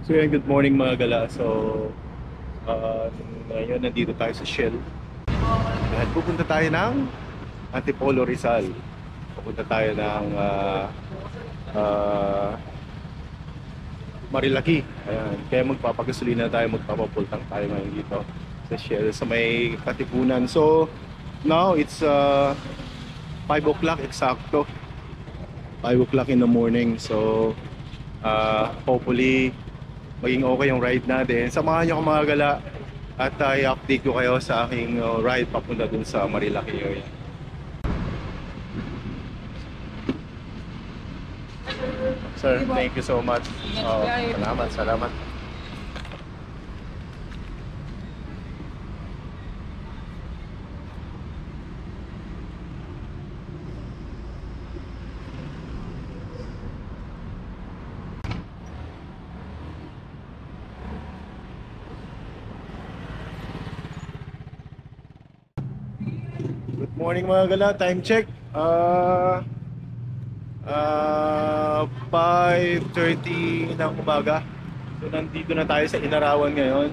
So yun, good morning mga gala. So, ngayon nandito tayo sa Shell. Dahil pupunta tayo ng Antipolo Rizal. Pupunta tayo ng Marilaki. Ayan. Kaya magpapagasolina tayo, magpapapultang tayo ngayon dito sa Shell, sa may Katipunan. So, now it's 5 o'clock eksakto. 5 o'clock in the morning. So, hopefully maging okay yung ride natin. Samahan nyo ako mga gala at i-update ko kayo sa aking ride papunta dun sa Marilaki area. Sir, thank you so much. Salamat. Good morning mga gala, time check. 5:30 ng umaga. So nandito na tayo sa Inarawan ngayon.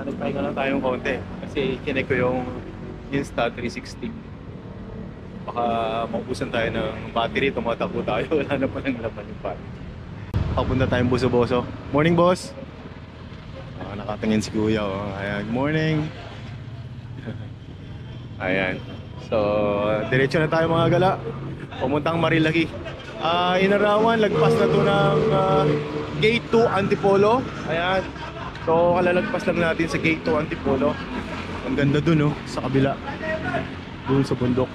Nagpahinga lang tayong konti kasi kinek ko yung Insta360. Baka maubusan tayo ng battery, tumatakbo tayo. Wala na palang laman yung battery. Papunta tayong Buso-Boso. Morning boss. Nakatingin si kuya. Ayan, good morning. Ayan. So, diretso na tayo mga gala. Pumuntang Marilaki. Inarawan, lagpas na to ng Gate 2 Antipolo. Ayan. So, kalalagpas lang natin sa Gate 2 Antipolo. Ang ganda dun, sa kabila. Dun sa bundok.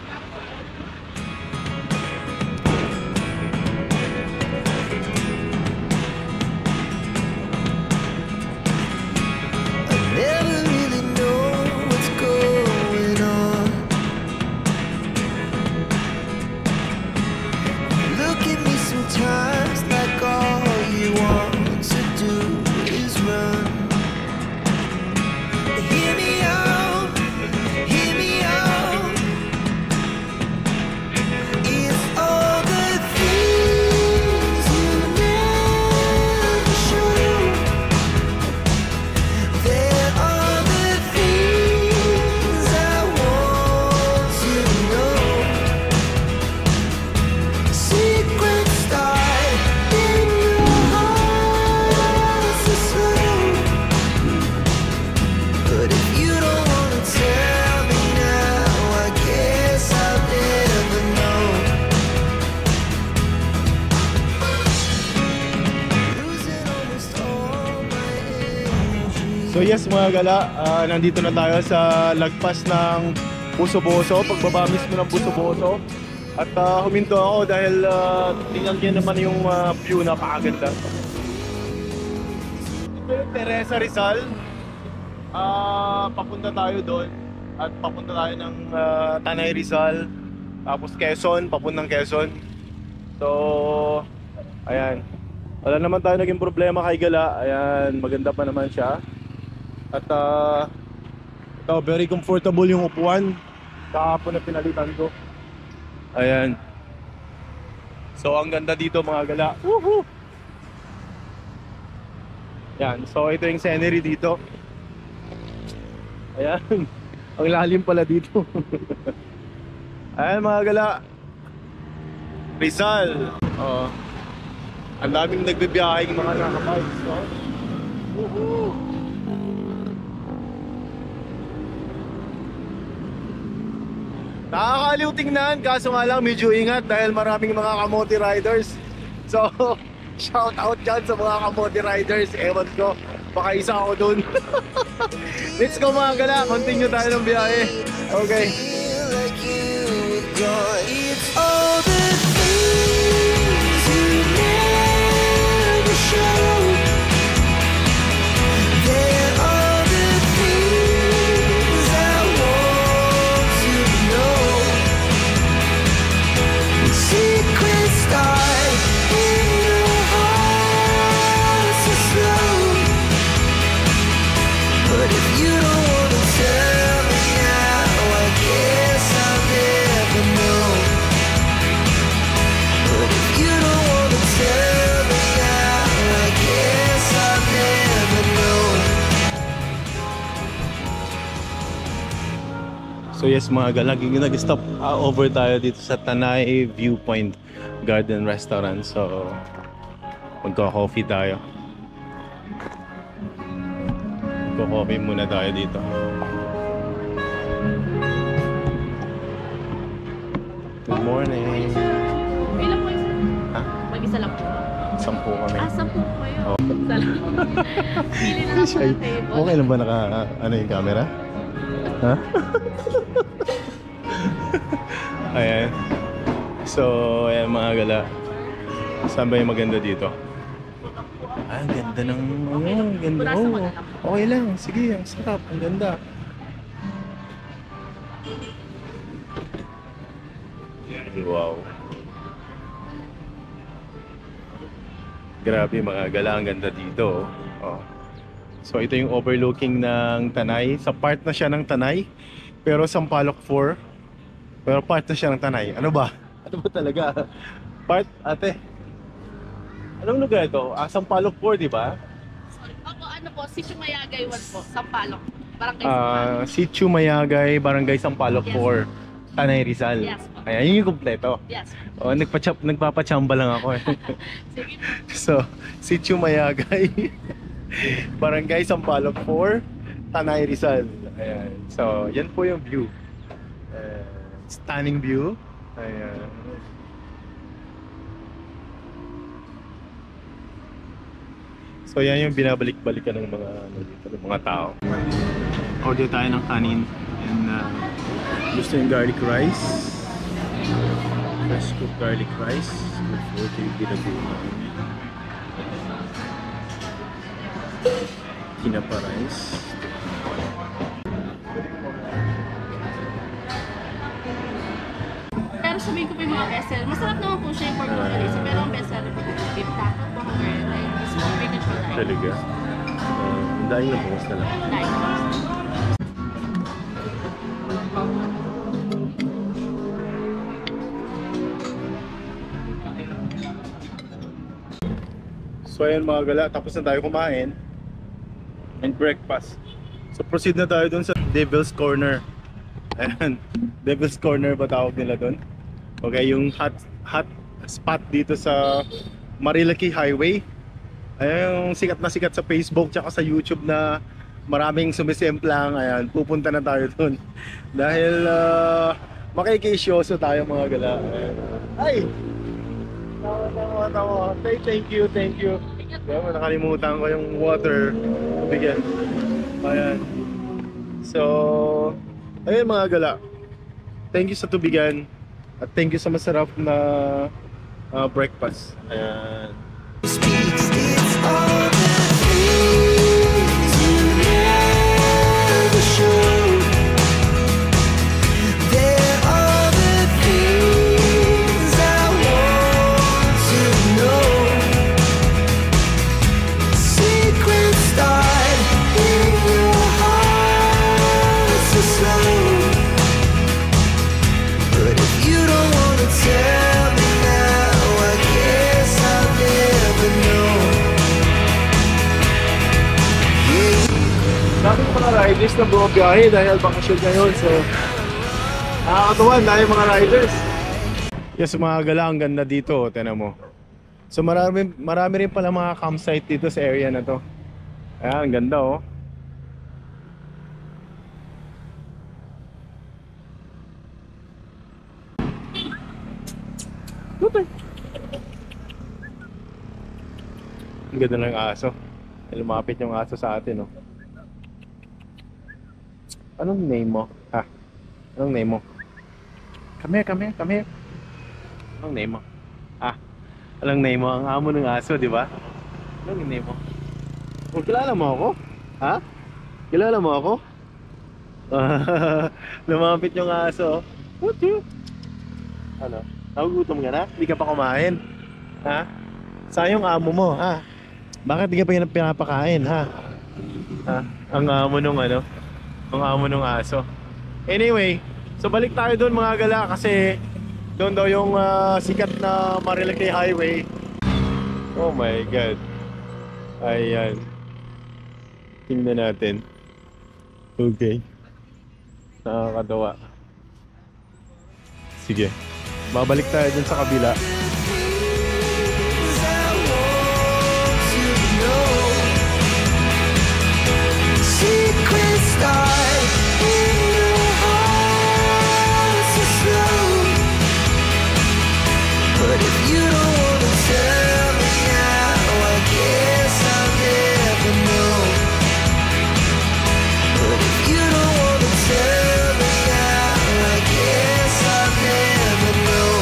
So yes mga gala, nandito na tayo sa lagpas ng Buso-Boso, pagbaba mismo ng Buso-Boso. At huminto ako dahil tingnan niyo naman yung view, napakaganda. Ito yung Teresa Rizal. Papunta tayo doon at papunta tayo ng Tanay Rizal. Tapos Quezon, papuntang Quezon. So, ayan. Wala naman tayo naging problema kay gala. Ayan, maganda pa naman siya. At ito, very comfortable yung upuan. Kahapon na pinalitan ko. Ayan. So ang ganda dito mga gala. Woohoo! Ayan, so ito yung scenery dito. Ayan. Ang lalim pala dito. Ayan mga gala. Rizal. Ang daming nagbibiyaheng mga nakabikes, no? Woohoo! Nakakaliw tingnan, kaso nga lang medyo ingat dahil maraming mga kamote riders. So, shout out dyan sa mga kamote riders. Ewan ko, baka isa ako dun. Let's go mga gala, continue tayo ng biyahe. Okay. So yes mga galaging, nag-stop over tayo dito sa Tanay Viewpoint Garden Restaurant. So magko-coffee tayo. Magko-coffee muna tayo dito. Good morning. Ilan po isa? Ha? Mag-isa lang po. 10 kami. 10 po kayo. Oh. Pili na lang po ng table. Okay lang ba yung camera? Ha? Ayan. So, ayan mga gala. Saan ba yung maganda dito? Ang ganda ng... ang ganda. Punasan mo Oh, na lang. okay lang. Sige, ang sarap. Ang ganda. Wow. Grabe mga gala, ang ganda dito. Oh. So ito yung overlooking ng Tanay. Sa part na siya ng Tanay, pero Sampaloc 4. Pero part na siya ng Tanay. Ano ba? Ano ba talaga? Part, ate. Anong lugar ito? Sampaloc 4, di ba? Sorry. Opo, ano po, si Chumayagay 1 po, Sampaloc. Barangay Sampaloc. Sitio Mayagay, Barangay Sampaloc Yes. 4, Tanay Rizal. Yes po. Ayan, yun yung kumpleto. Yes. Oh, nagpapachamba lang ako eh. Sige po. So, Sitio Mayagay, Barangay Sampaloc 4, Tanay Rizal. Ayan. So, yan po yung view. Stunning view. Ayan. So, yan yung binabalik-balikan ng mga dito, ng mga tao. Order tayo ng kanin and gusto yung garlic rice. Fresh cooked garlic rice with 40 ginagawa. Kinapa rice. Pero sabihin ko po yung mga bestseller. Masarap naman po siya yung pork longganisa. Pero ang bestseller po yung beef taco, burger, like this po, bacon for life. Talaga. Ang daing na bukas na lang. Like, So ayan mga gala, tapos na tayo kumain and breakfast. So proceed na tayo dun sa Devil's Corner. Ayan, Devil's Corner ba tawag nila dun? Okay, yung hot spot dito sa Marilaki Highway. Ayan, yung sikat na sikat sa Facebook tsaka sa YouTube na maraming sumisemplang. Ayan, pupunta na tayo dun. Dahil makikisyoso tayo mga gala. Ayan. Ay! Tama. Thank you. Diba, nakalimutan ko yung water. Bigyan. Ayan. So, ayun mga gala. Thank you sa tubigan. At thank you sa masarap na breakfast. Ayan. Speaks, it's all the things you never showed. They're all the things I want to know. Secrets start in your heart so slow. But if you don't wanna tell me now, I guess I'll never know. Daming mga riders na bumabiyahe dahil bakasyon ngayon. So, nakakatuwa dahil mga riders. Yes, mga gala, ang ganda dito. Tignan mo. So, marami rin pala mga campsite dito sa area na to. Ayan, ang ganda oh. Ang ganda ng aso. Lumapit yung aso sa atin oh. Anong name mo? Ha? Anong name mo? Come here. Anong name mo? Ah, anong name mo? Ang amo ng aso, di ba? Anong name mo? Oh, kilala mo ako? Ha? Kilala mo ako? Lumapit yung aso. What you? Ano? Nagugutom ka na? Hindi ka pa kumain? Ha? Saan yung amo mo? Ha? Bakit di ka pa pinapakain? Ha? Ha? Ang amo nung ano? Ang amo nung aso. Anyway, so balik tayo doon mga gala kasi doon daw yung sikat na Marilaki Highway. Oh my God. Ayan. Tingnan natin. Okay. Nakakatawa. Sige. Babalik tayo dun sa kabila. things I want to know. Secrets start in your heart so slow. But if you don't wanna tell me now, I guess I'll never know. But if you don't wanna tell me now, I guess I'll never know.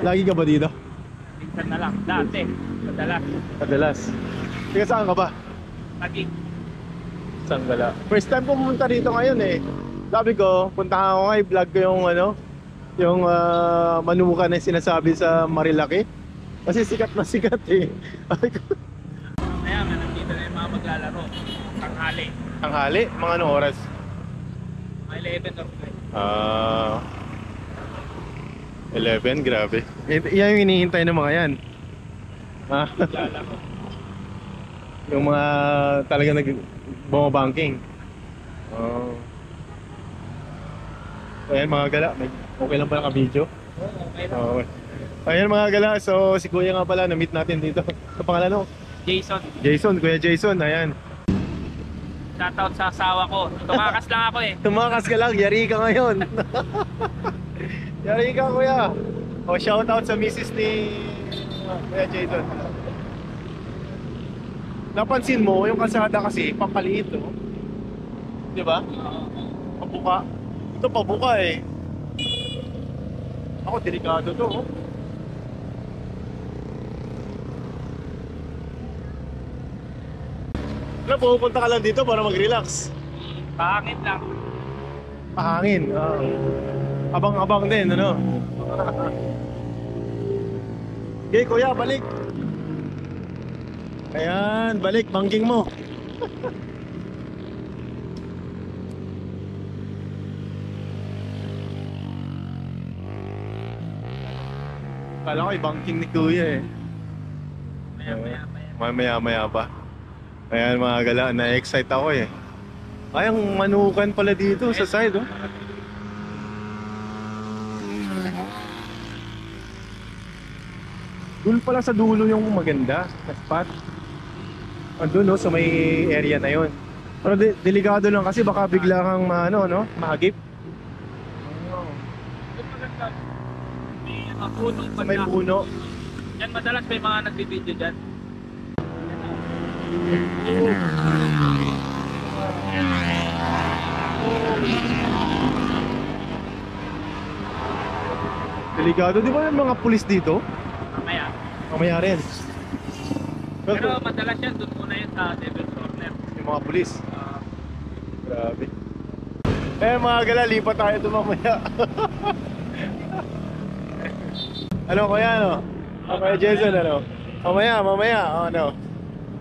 Lagi ka ba dito? Minsan na lang. Dati. Madalas. Madalas. Teka, saan ka ba? Lagi. Saan gala? First time ko pumunta dito ngayon eh. Sabi ko, puntahan ako nga, i-vlog ko yung ano, yung manukan na sinasabi sa Marilaki. Kasi sikat na sikat eh. Kaya nga, nandito na yung mga maglalaro. Tanghali. Tanghali? Mga anong oras? Mga 11 or 12. 11, grabe. Yan yung hinihintay ng mga yan. Ah, Maglalaro. yung mga talaga nag-banking. Oh. Ayan mga gala, okay lang ba naka-video? Okay lang. Okay. Ayan mga gala, so si Kuya nga pala, na-meet natin dito. Sa pangalan mo? Jason. Jason, Kuya Jason, ayan. Shoutout sa asawa ko. Tumakas lang ako eh. Tumakas ka lang, yari ka ngayon. Yari ka Kuya. O shoutout sa misis ni Kuya Jason. Napansin mo, yung kalsada kasi, papaliit oh. Di ba? Pabuka. Ito pabuka eh. Ako, delikado to oh. Ano, pupunta ka lang dito para mag-relax. Pangit lang. Pahangin. Abang-abang din, ano? Okay, Kuya, balik. Ayan, balik, banking mo. Kala ko i-banking ni Kuya eh. Maya pa. Ayan mga gala, na-excite ako eh. Ay, ang manukan pala dito sa side oh. Doon pala sa dulo yung maganda na spot. Andun no, sa may area na yon. Pero delikado lang kasi baka bigla kang no, mahagip. May mga puno Sa may puno. Yan madalas may mga nagbibideo dyan. Delikado, di ba yung mga pulis dito? Mamaya. Mamaya rin. Pero madalas yan, doon muna yun sa Devil's Corner. Yung mga pulis. Grabe. Eh mga gala, lipat tayo doon mamaya. Ano kuya ano? Kuya Jason ano? Mamaya, ano?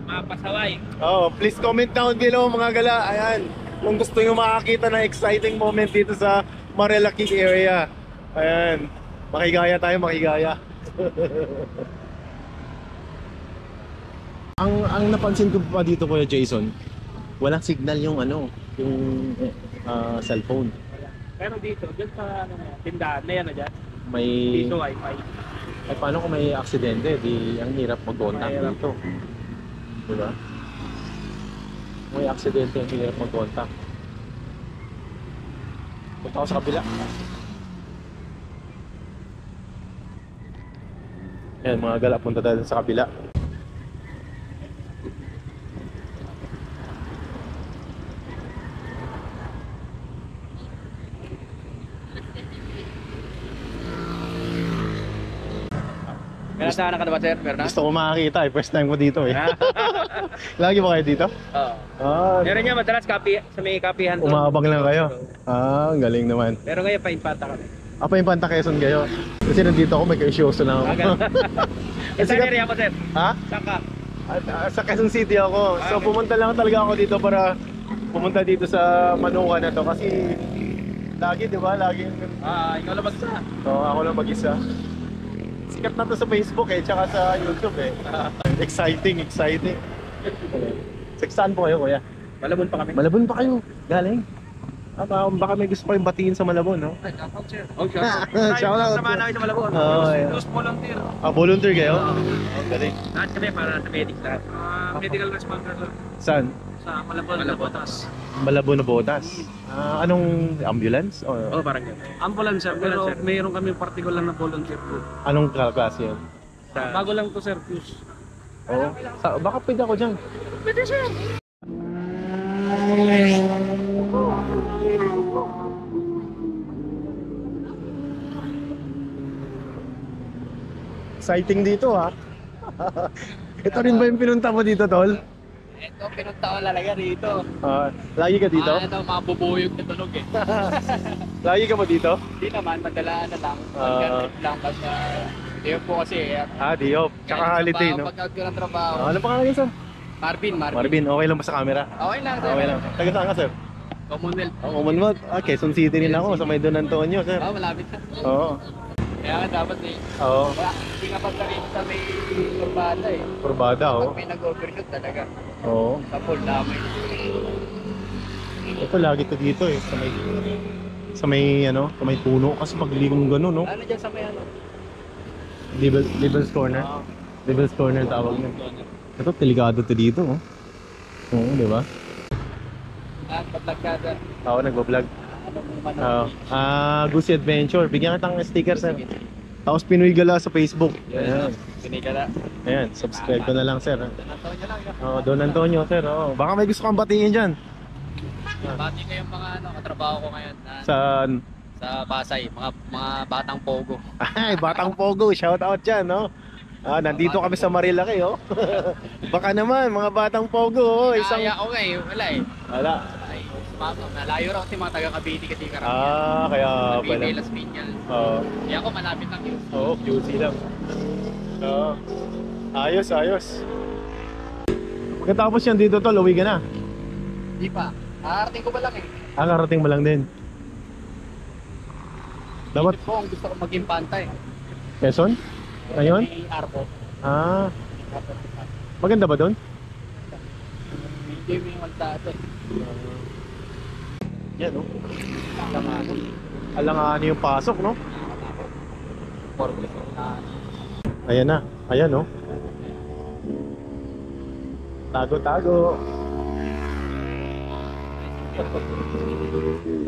Mga pasaway. Oh, please comment down below mga gala. Ayan, kung gusto nyo makakita ng exciting moment dito sa Marilaki area. Ayan, makigaya tayo, makigaya. ang napansin ko pa dito Kuya Jason, walang signal yung cellphone. Pero dito, dyan sa tindahan na yan na dyan. May Dito wifi. ay paano kung may aksidente, di ang hirap mag-contact Mahirap. dito. Diba? Kung may aksidente, ang hirap mag-contact. Punta ako sa kabila. Ayan mga gala, punta tayo sa kabila. Meron sana ka na ba, sir? Meron na? Gusto ko makakita eh, first time ko dito eh. Lagi ba kayo dito? Oo. Ah, Meron nga madalas sa may kapihan doon. umabang lang kayo. Ah, ang galing naman. Pero ngayon pa-impata kami. Apa yung Panta Quezon kayo? Kasi nandito ako, may kaisyoso lang ako. Eh, saan area mo, sir? Ha? Saan ka? Sa Quezon City ako. So pumunta lang talaga ako dito para pumunta dito sa Manukan na to kasi lagi, di ba? Laging Ikaw lang mag-isa. ako lang mag-isa. sikat na to sa Facebook eh, tsaka sa YouTube eh. Exciting. Saan po kayo, kuya? Malabon pa kami. Malabon pa kayo. Galing. Baka may gusto pa yung batiin sa Malabon, no? Ay, shoutout sir. Oh, Shout out. Sama namin sa Malabon. Yeah. Those volunteer. Volunteer kayo? Galing. Lahat kami para sa medics lahat. Medical responder lang. Saan? Sa Malabon, Botas. Malabon na Botas. Anong ambulance? O, Parang gano'n. Ambulance sir, pero mayroon kami particular na volunteer group. anong klase yun? Bago lang to sir, Fuse. Oo. Baka pwede ako dyan. Pwede sir. Exciting dito ha. Ito rin ba yung pinunta mo dito, tol? Ito, pinunta ko talaga rito. Lagi ka dito? Ito, mga bubuyog na tunog eh. Lagi ka ba dito? Hindi naman, madalaan na lang. Ah. Pagka-trip lang kasi. Yun po kasi. Diop. Tsaka holiday, no? Pagka ko ng trabaho. Ano pangalan niya, sir? Marvin. Marvin, okay lang ba sa camera? Okay lang, sir. Okay lang. Taga saan ka, sir? Commonwealth. Commonwealth. Quezon City rin ako, sa may Don Antonio, sir. Malapit na. Oo. Kaya nga dapat eh. Oo. Wala, hindi nga pagkarin sa may kurbada eh. Kurbada, oo. Pag may nag-overshoot talaga. Oo. Sa pool damay. Ito lagi to dito eh, sa may puno kasi pagligong gano'n, no? Ano dyan sa may ano? Devil's Corner. Devil's Corner tawag niya. Ito, delikado to dito, oh. Oo, di ba? Paglagkada. Ako nagbo-vlog. Ano mo naman? Goosey Adventure. Bigyan kitang sticker, sir. Tapos Pinoy Gala sa Facebook. Ayan. Pinikala. Ayan, subscribe ko na lang, sir. Nataw niya lang. Oo, Don Antonio, sir. Oo. Baka may gusto kang batiin dyan. Bati ko yung mga katrabaho ko ngayon Sa... sa Pasay, mga batang pogo. Ay, Batang Pogo. Shout out dyan, no? Nandito kami sa Marilaki, oh. Baka naman, mga Batang Pogo, oh. Kaya ako nga eh, wala eh. Wala. Ay, malayo raw kasi mga taga Cavite kasi karamihan. Kaya pala. Cavite, Las Piñas. Oo. Kaya ako malapit lang yun. Oo, QC lang. Oo. Ayos. Pagkatapos yan dito, tol, uwi ka na. Di pa. Nakarating ko pa lang eh. Karating mo lang din. Dapat Isip ko kung gusto ko maging pantay. Quezon? Ngayon? May Arpo. Maganda ba doon? Hindi mo yung magtato. Yan, no? Alangan yung pasok, no? Ayan na. Ayan, no? Tago.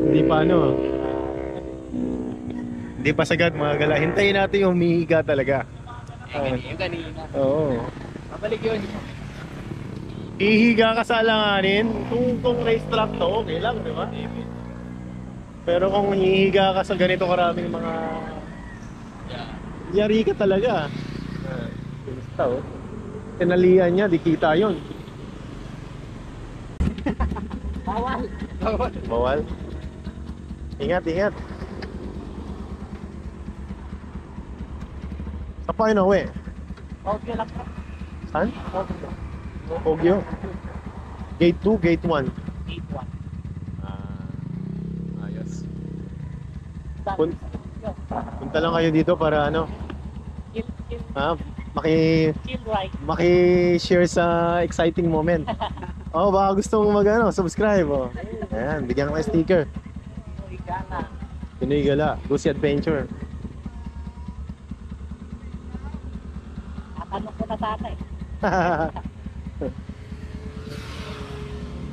Hindi pa ano. Hindi pa sagad mga gala. Hintayin natin yung umihiga talaga. Yung kanina. Oo. Babalik yun. Ihiga ka sa alanganin. Kung racetrack to, okay lang, di ba? Pero kung hihiga ka sa ganito karaming mga... Yari ka talaga. Pinsta, oh. Tinalian niya, di kita yun. Bawal. Ingat. Saan pa kayo nauwi? Okay lang. Saan? Pogyo. Gate 2, Gate 1. Gate 1. Ayos. Punta lang kayo dito para ano? Maki-share sa exciting moment. Baka gusto mong subscribe. Ayan, bigyan ka ng sticker. Pinoy Gala, Goosey Adventure. Tatanong ko na sana eh.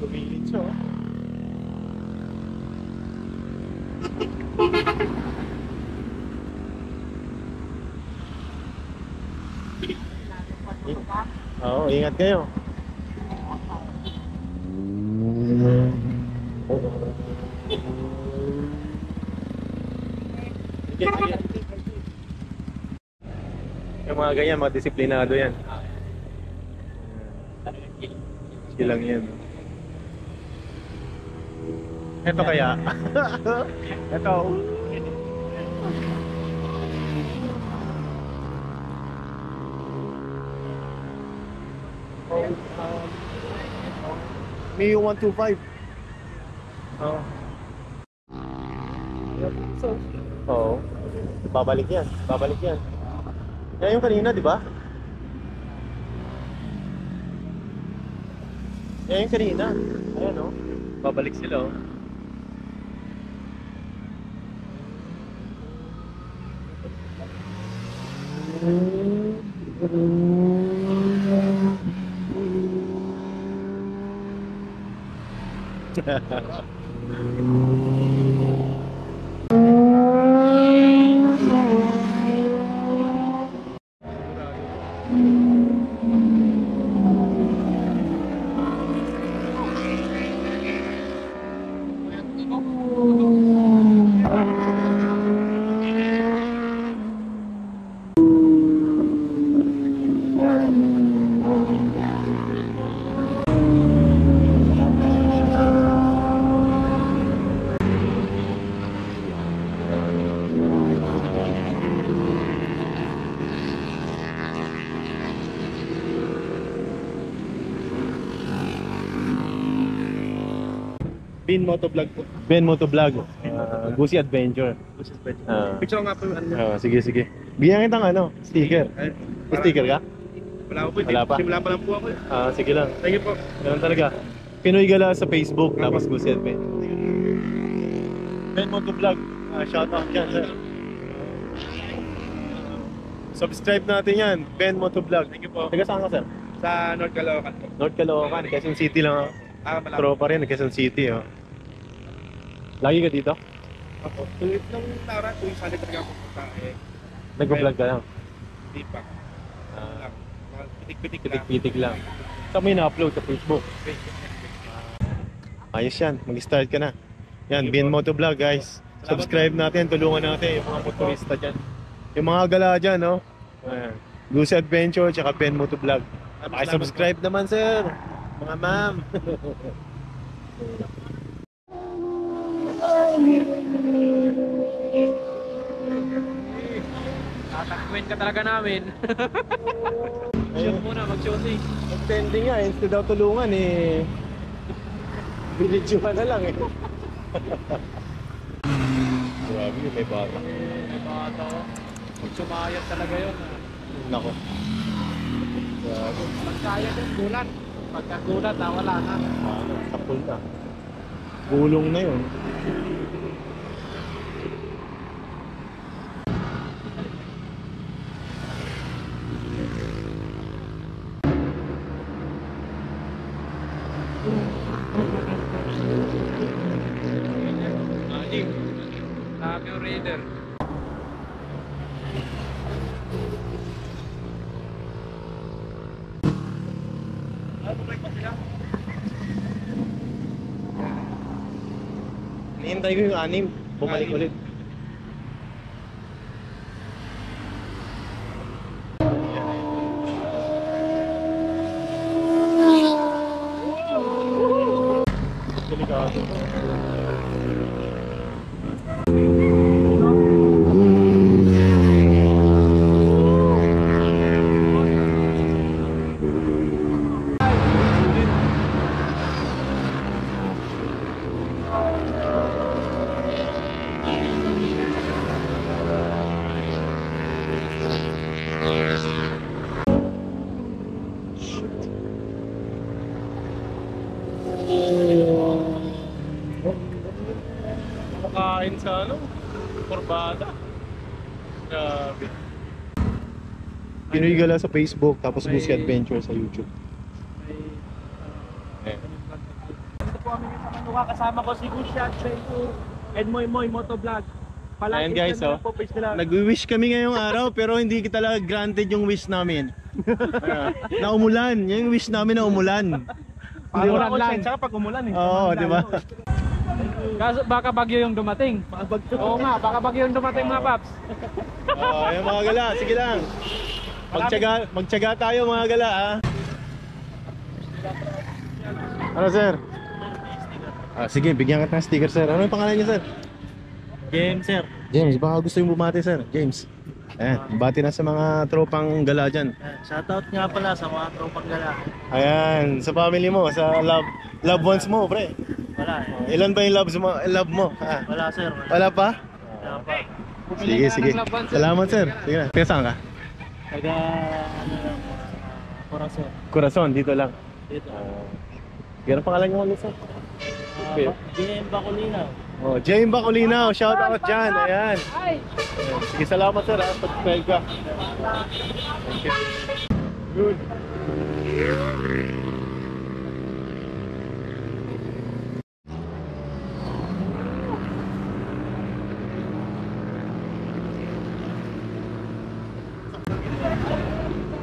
Lumilit siya, oh. Oo, ingat kayo. Yung mga ganyan, mga disiplinado yan. Silang yan. Ito kaya. Ito. May 125. Oo. Oo. Babalik yan. Yan yung kanina, di ba? Yan yung kanina. Ayan o. Babalik sila o. Ben Motovlog po. Ben Motovlog. Goosey Adventure. Picture nga po yung ano. Sige, sige. Bigyan kitang ano, sticker. May sticker ka? Wala po. Wala pa? Simula pa lang po ako. Sige lang. Thank you po. Ganun talaga. Pinoy Gala sa Facebook, tapos Goosey Adventure. Ben Motovlog. Shout out dyan, sir. Subscribe natin yan, Ben Motovlog. Thank you po. Taga saan ka, sir? Sa North Caloocan po. North Caloocan, Quezon City lang ako. Malapit. Tropa rin, Quezon City. Oh. Lagi ka dito? Ako. Nung nakaraan, tuwing Sunday talaga ako punta eh. Nag-vlog ka lang? Di pa. Pitik-pitik lang. Pitik-pitik lang. Saan mo na-upload sa Facebook? Ayos yan, mag-start ka na. Yan, Ben Motovlog guys. Subscribe natin, tulungan natin yung mga motorista dyan. Yung mga gala dyan, no? Ayan. Goosey Adventure, tsaka Ben Motovlog. Subscribe naman, sir. Mga ma'am. Tatakbuhin ka talaga namin. Ayun. Shoot muna, mag-shooting. Trending nga, instead daw tulungan eh. Binidyohan na lang eh. Grabe yun, may bata. May bata ko. Pag sumayat talaga yun. Nako. Grabe. Pagkaya din, gulat. Pagkagulat na, wala na. Tapol na. Gulong na yun. Lagi yung Raider. Hinihintay ko yung anim. Bumalik ulit. Delikado. Kain sa ano? Kurbada. Grabe. Pinoy Gala sa Facebook, tapos Goosey Adventure sa YouTube. Ito po kami sa Manuka. Kasama ko si Goosey Adventure and Moy Moy Motovlog. Ayan guys, oh. Nag-wish kami ngayong araw pero hindi talaga granted yung wish namin. Na umulan. Yung wish namin na umulan. Umulan lang. Tsaka pag umulan eh. Oo, di ba? Kaso baka bagyo yung dumating. Oo nga, baka bagyo yung dumating mga paps. Yung mga gala, sige lang. Magtiyaga tayo mga gala, ha. Ano sir? Sige, bigyan ka ng sticker sir. Ano yung pangalan niya sir? Game sir. James, baka gusto yung bumati sir. James. Ayan, bati na sa mga tropang gala dyan. Shoutout nga pala sa mga tropang gala. Ayan, sa family mo, sa love ones mo, pre. Wala eh. Ilan ba yung love mo? Wala sir. Wala pa? Wala pa. Sige, sige. Salamat sir. Sige na. Kaya saan ka? Taga, ano lang, Corazon. Corazon, dito lang. Dito. Ganun pangalan niyo ulit, sir? Okay. BM Bacolina. Oh, Jane Bacolina, shout out dyan. Ayan. Sige, salamat sir, subscribe ka. Thank you. Good.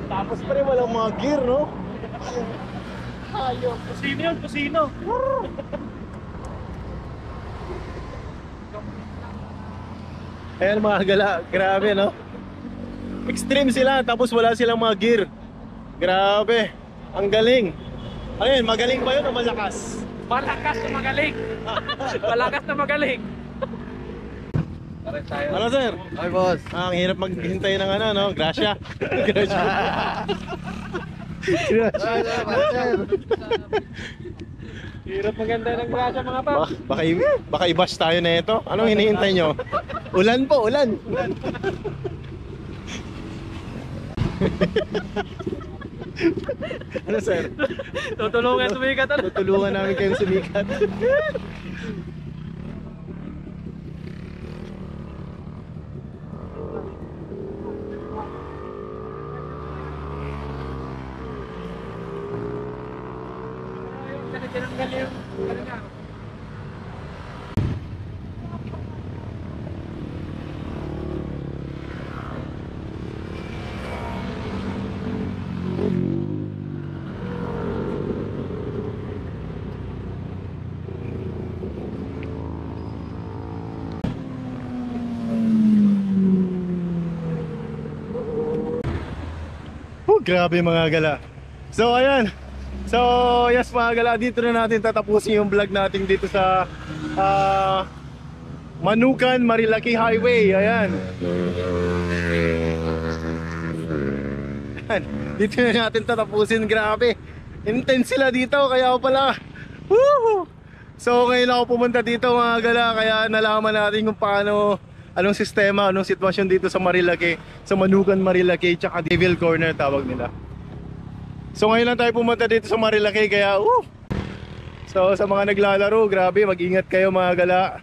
Tapos pa rin walang mga gear, no? Kusino yun, kusino. Ayan mga gala, grabe no? Extreme sila, tapos wala silang mga gear. Grabe, ang galing. Ayun, magaling ba yun o malakas? Malakas na magaling. Malakas na magaling. Ano sir? Ay, boss. Ang hirap maghintay ng ano, no? Gracia. Gracia. Hirap maganda ng grasya mga pa. Baka i-bash tayo na ito. Anong hinihintay nyo? Ulan po, ulan. Ano sir? Tutulungan sumikat. Tutulungan namin kayong sumikat. Grabe mga gala. So ayan. So yes mga gala, dito na natin tatapusin yung vlog natin dito sa Manukan Marilaki Highway. Ayan. Dito na natin tatapusin. Grabe, intense sila dito. Kaya pala woohoo! So ngayon ako pumunta dito mga gala, kaya nalaman natin kung paano, anong sistema, anong sitwasyon dito sa Marilaki, sa Manukan Marilaki, tsaka Devil Corner tawag nila. So ngayon lang tayo pumunta dito sa Marilaki, kaya so sa mga naglalaro, grabe, mag-ingat kayo mga gala.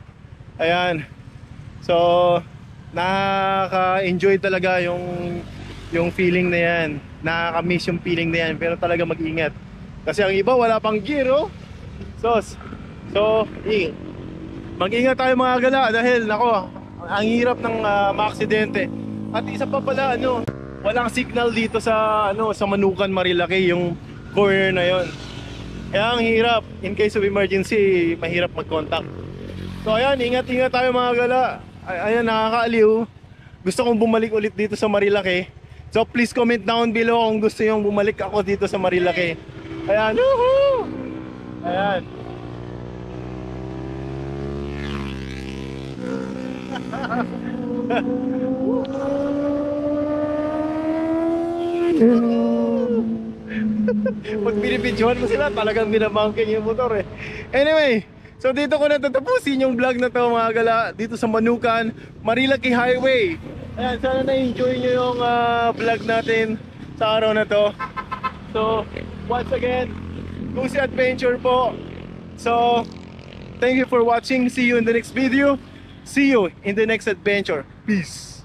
Ayan. So nakaka-enjoy talaga yung feeling na yan. Nakaka-miss yung feeling na yan, pero talaga mag-ingat. Kasi ang iba wala pang gear, oh. So mag-ingat tayo mga gala, dahil nako, ang hirap ng maaksidente. At isa pa pala, walang signal dito sa sa Manukan Marilaki, yung corner na yon. Kaya ang hirap, in case of emergency, mahirap mag-contact. So ayan, ingat-ingat tayo mga gala. Ayan, nakakaaliw. Gusto kong bumalik ulit dito sa Marilaki. So please comment down below kung gusto yung bumalik ako dito sa Marilaki. Ayan, woohoo! Ayan. Pag binibidyohan mo sila, talagang binabangking yung motor eh. Anyway, so dito ko natatapusin yung vlog na to mga gala, dito sa Manukan Marilaki Highway. Ayan, sana na-enjoy nyo yung vlog natin sa araw na to. So, once again, Goosey Adventure po. So, thank you for watching. See you in the next video. See you in the next adventure. Peace.